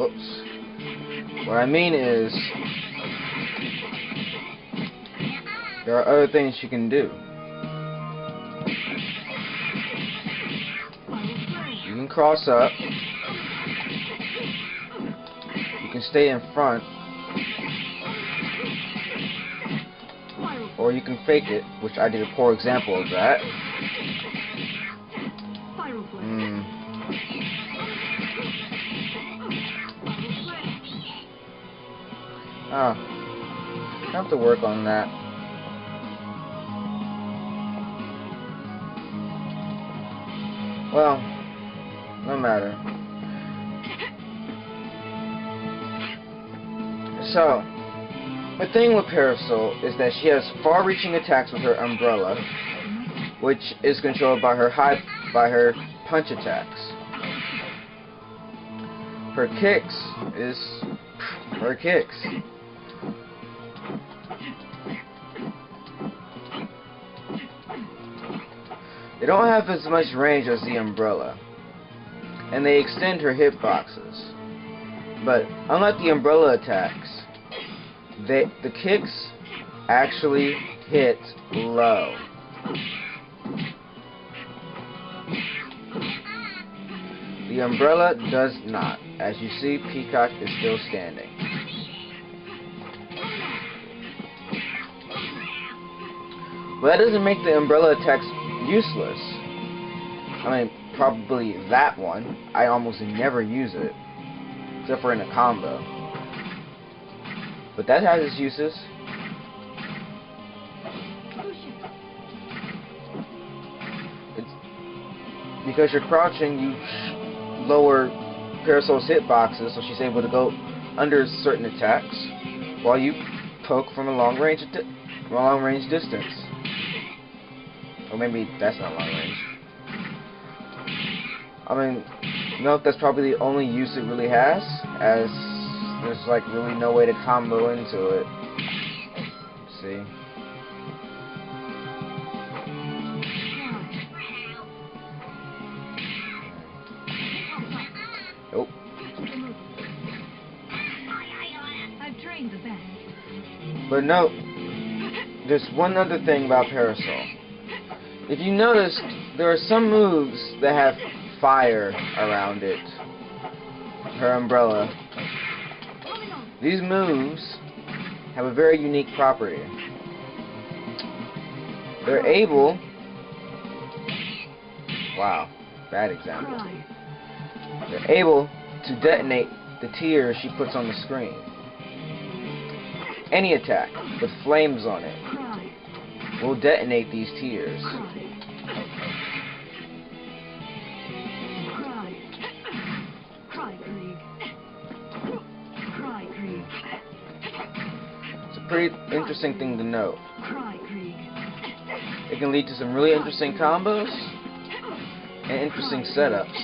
Whoops. What I mean is, there are other things you can do. You can cross up. You can stay in front. Or you can fake it, which I did a poor example of that. I have to work on that. Well, no matter. So, the thing with Parasoul is that she has far-reaching attacks with her umbrella, which is controlled by her punch attacks. Her kicks is her kicks. They don't have as much range as the umbrella, and they extend her hitboxes. But unlike the umbrella attacks, the kicks actually hit low. The umbrella does not. As you see, Peacock is still standing. But that doesn't make the umbrella attacks useless. I mean, probably that one. I almost never use it, except for in a combo. But that has its uses. It's because you're crouching, you lower Parasoul's hitboxes, so she's able to go under certain attacks, while you poke from a long range distance. Or maybe that's not long range. I mean, note that's probably the only use it really has, as there's like really no way to combo into it. See? Nope. But note, there's one other thing about Parasoul. If you notice, there are some moves that have fire around it. Her umbrella. These moves have a very unique property. They're able... Wow, bad example. They're able to detonate the tears she puts on the screen. Any attack with flames on it will detonate these tears. It's a pretty interesting thing to note. It can lead to some really interesting combos and interesting setups.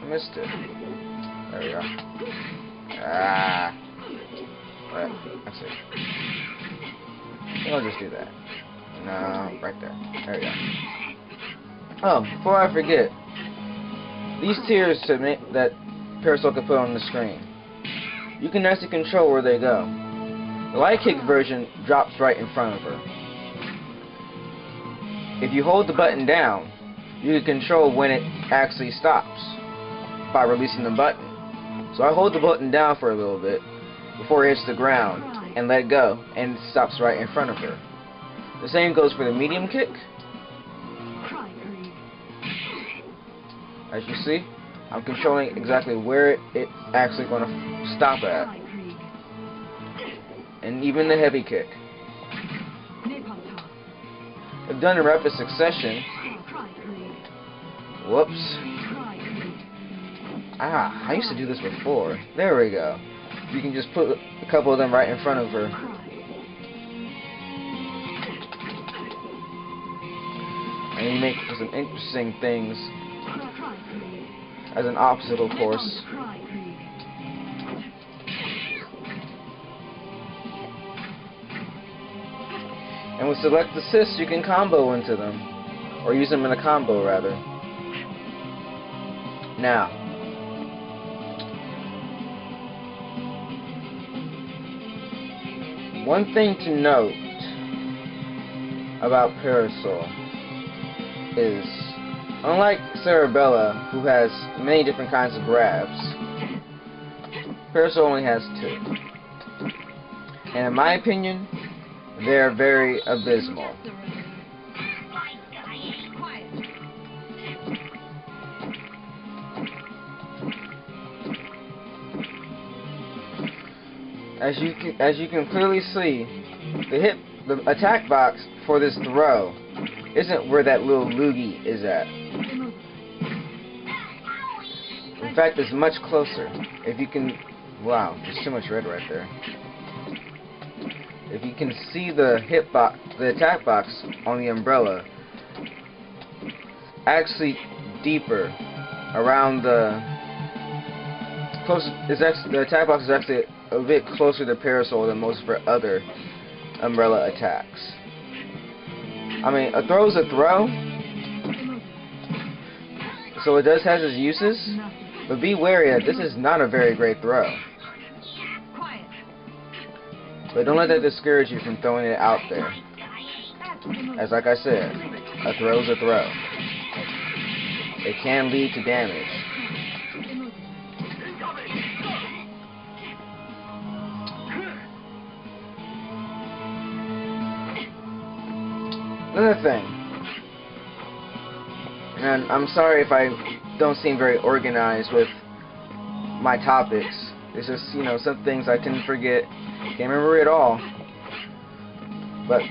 I missed it. There we go. Alright, that's it. I think I'll just do that. No, right there. There we go. Oh, before I forget, these tiers that Parasoul can put on the screen, you can actually control where they go. The light kick version drops right in front of her. If you hold the button down, you can control when it actually stops by releasing the button. So I hold the button down for a little bit before it hits the ground and let go, and it stops right in front of her. The same goes for the medium kick. As you see, I'm controlling exactly where it's actually going to stop at. And even the heavy kick. If done in rapid succession... Whoops. I used to do this before. There we go. You can just put a couple of them right in front of her. And you make some interesting things. As an opposite, of course. And with select assists, you can combo into them. or use them in a combo rather. Now, one thing to note about Parasoul is, unlike Cerebella, who has many different kinds of grabs, Parasoul only has 2. And in my opinion, they're very abysmal. As you can clearly see, the attack box for this throw isn't where that little loogie is at. In fact, it's much closer. If you can, wow, there's too much red right there. If you can see the attack box on the umbrella, actually deeper around the attack box is actually a bit closer to Parasoul than most of her other umbrella attacks. I mean, a throw is a throw, so it does have its uses, but be wary that this is not a very great throw. But don't let that discourage you from throwing it out there. As like I said, a throw is a throw. It can lead to damage. Another thing, and I'm sorry if I don't seem very organized with my topics. It's just, you know, some things I can forget, can't remember it all. But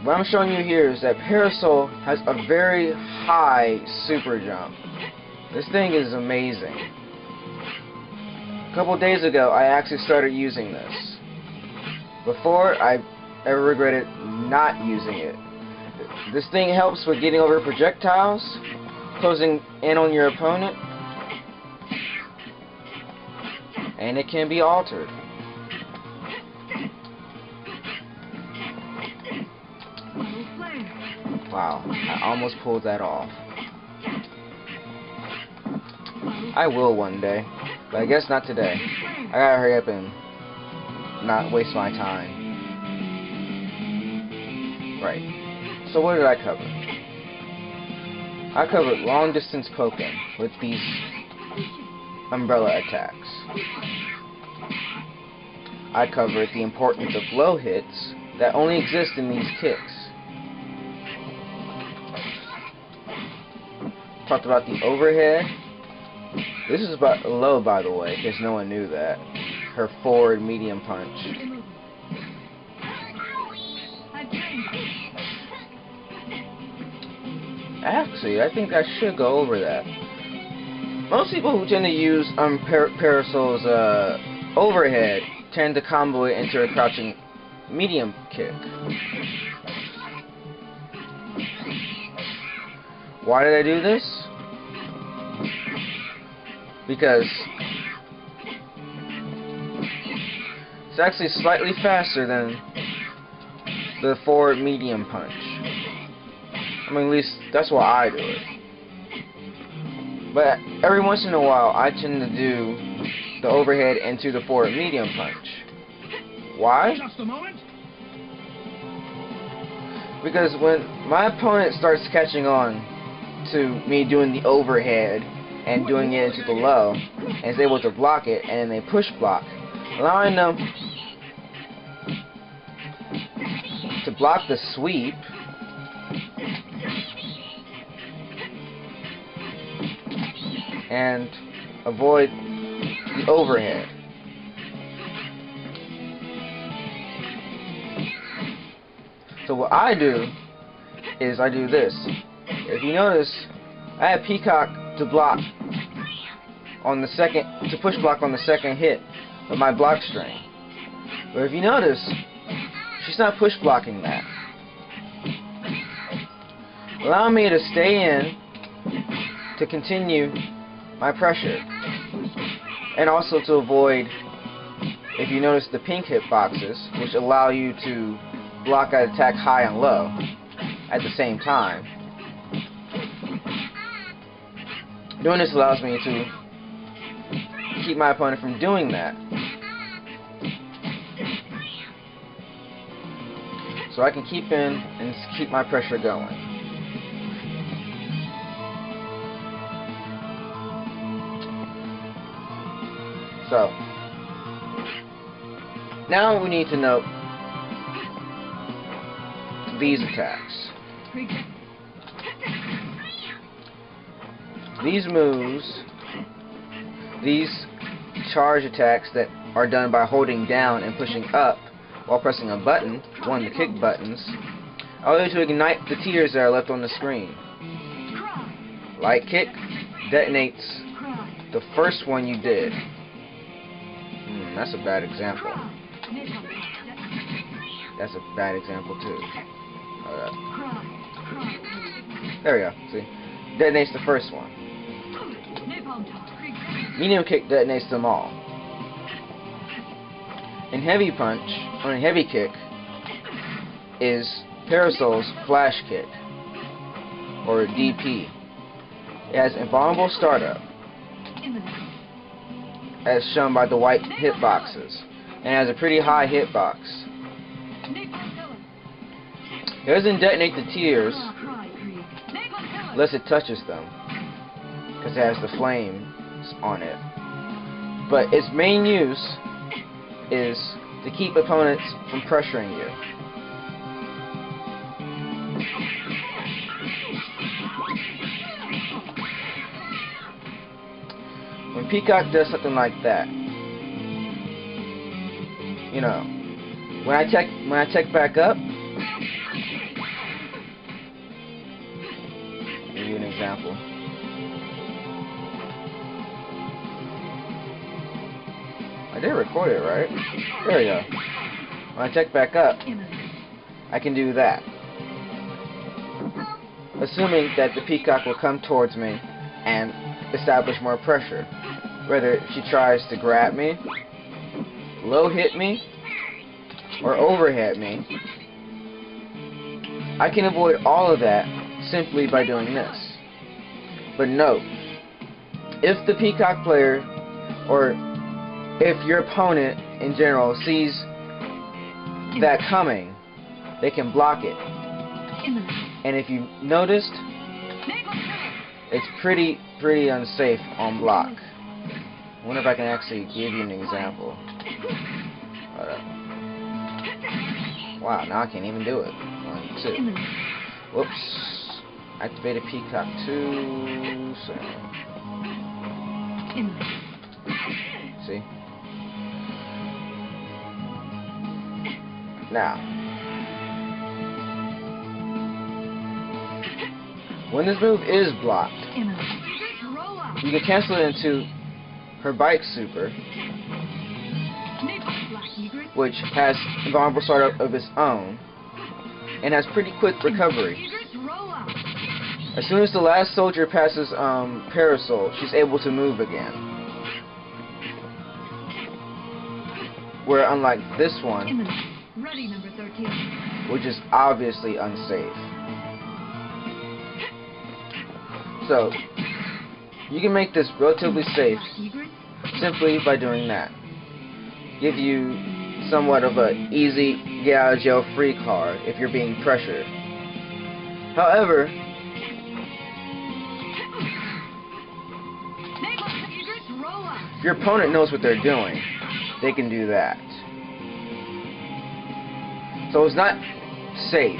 what I'm showing you here is that Parasoul has a very high super jump. This thing is amazing. A couple days ago, I actually started using this. Before, I ever regretted not using it. This thing helps with getting over projectiles, closing in on your opponent, and it can be altered. Wow, I almost pulled that off. I will one day, but I guess not today. I gotta hurry up and not waste my time. Right. So what did I cover? I covered long distance poking with these umbrella attacks. I covered the importance of low hits that only exist in these kicks. Talked about the overhead. This is about low, by the way, because no one knew that. Her forward medium punch. Actually, I think I should go over that. Most people who tend to use Parasoul's overhead tend to combo it into a crouching medium kick. Why did I do this? Because it's actually slightly faster than the forward medium punch. I mean, at least that's why I do it. But every once in a while, I tend to do the overhead into the forward medium punch. Why? Just a moment. Because when my opponent starts catching on to me doing the overhead and doing it into the low, and is able to block it, and then they push block, allowing them to block the sweep, and avoid the overhead. So what I do is I do this. If you notice, I have Peacock to block on the second, to push block on the second hit of my block string. But if you notice, she's not push blocking that. Allow me to stay in to continue my pressure, and also to avoid, if you notice, the pink hit boxes, which allow you to block an attack high and low at the same time. Doing this allows me to keep my opponent from doing that. So I can keep in and keep my pressure going. So, now we need to note these attacks. These moves, these charge attacks that are done by holding down and pushing up while pressing a button, one of the kick buttons, are able to ignite the tears that are left on the screen. Light kick detonates the first one you did. That's a bad example. That's a bad example too. There we go. See? Detonates the first one. Medium kick detonates them all. And heavy punch, or heavy kick, is Parasoul's flash kick, or DP. It has invulnerable startup, as shown by the white hitboxes, and has a pretty high hitbox. It doesn't detonate the tears unless it touches them, because it has the flames on it. But its main use is to keep opponents from pressuring you. When Peacock does something like that, you know, when I check back up, I'll give you an example. I did record it, right? There we go. When I check back up, I can do that. Assuming that the Peacock will come towards me and establish more pressure. Whether she tries to grab me, low hit me, or overhead me, I can avoid all of that simply by doing this. But note, if the Peacock player, or if your opponent in general sees that coming, they can block it. And if you noticed, it's pretty unsafe on block. I wonder if I can actually give you an example. Wow, now I can't even do it. 1, 2. Whoops. Activated Peacock too soon. See? Now, when this move is blocked, you can cancel it into her bike super, which has invulnerable startup of its own and has pretty quick recovery. As soon as the last soldier passes Parasoul, she's able to move again. Where unlike this one, which is obviously unsafe. So, you can make this relatively safe simply by doing that. Give you somewhat of an easy get out of jail free card if you're being pressured. However, if your opponent knows what they're doing, they can do that. So it's not safe,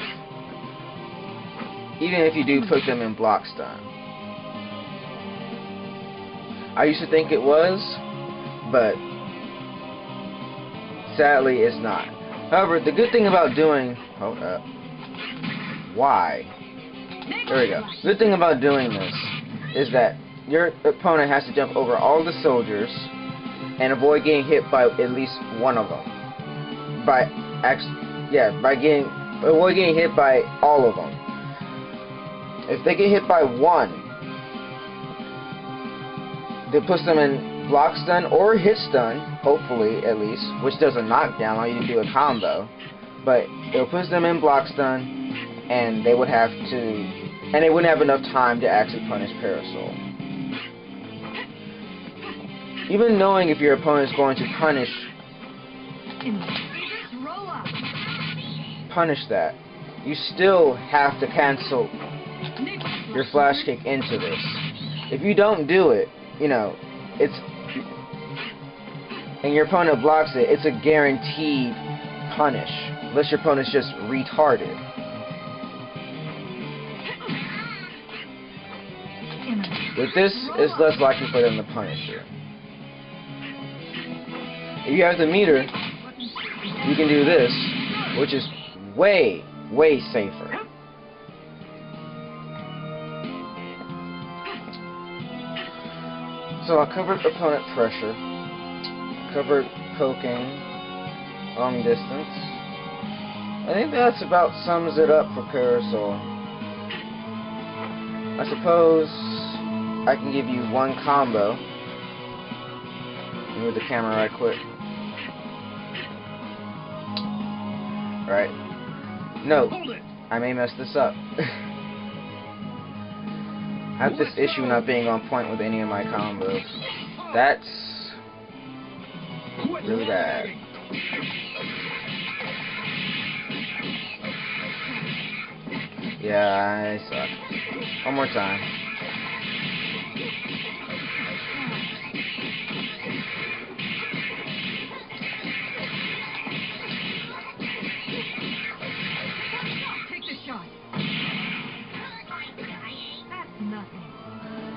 even if you do put them in block stun. I used to think it was, but sadly it's not. However, the good thing about doing... Hold up. Why? There we go. The good thing about doing this is that your opponent has to jump over all the soldiers and avoid getting hit by at least one of them. Avoid getting hit by all of them. If they get hit by one, that puts them in block stun or hit stun, hopefully at least, which does a knockdown, all you do a combo. But it puts them in block stun, and they would have to, and they wouldn't have enough time to actually punish Parasoul. even knowing if your opponent is going to punish that, you still have to cancel your flash kick into this. If you don't do it, you know, and your opponent blocks it, it's a guaranteed punish, unless your opponent's just retarded. With this, it's less likely for them to punish you. If you have the meter, you can do this, which is way, way safer. So I covered opponent pressure, covered poking, long distance. I think that's about sums it up for Parasoul. I suppose I can give you one combo. Move the camera right quick. Right. Note, I may mess this up. I have this issue not being on point with any of my combos. That's really bad. Yeah, I suck. One more time.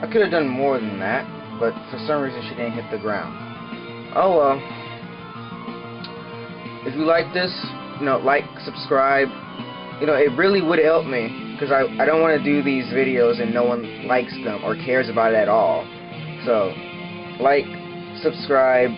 I could have done more than that, but for some reason she didn't hit the ground. Oh well. If you like this, you know, like, subscribe. You know, it really would help me, because I don't want to do these videos and no one likes them or cares about it at all. So, like, subscribe.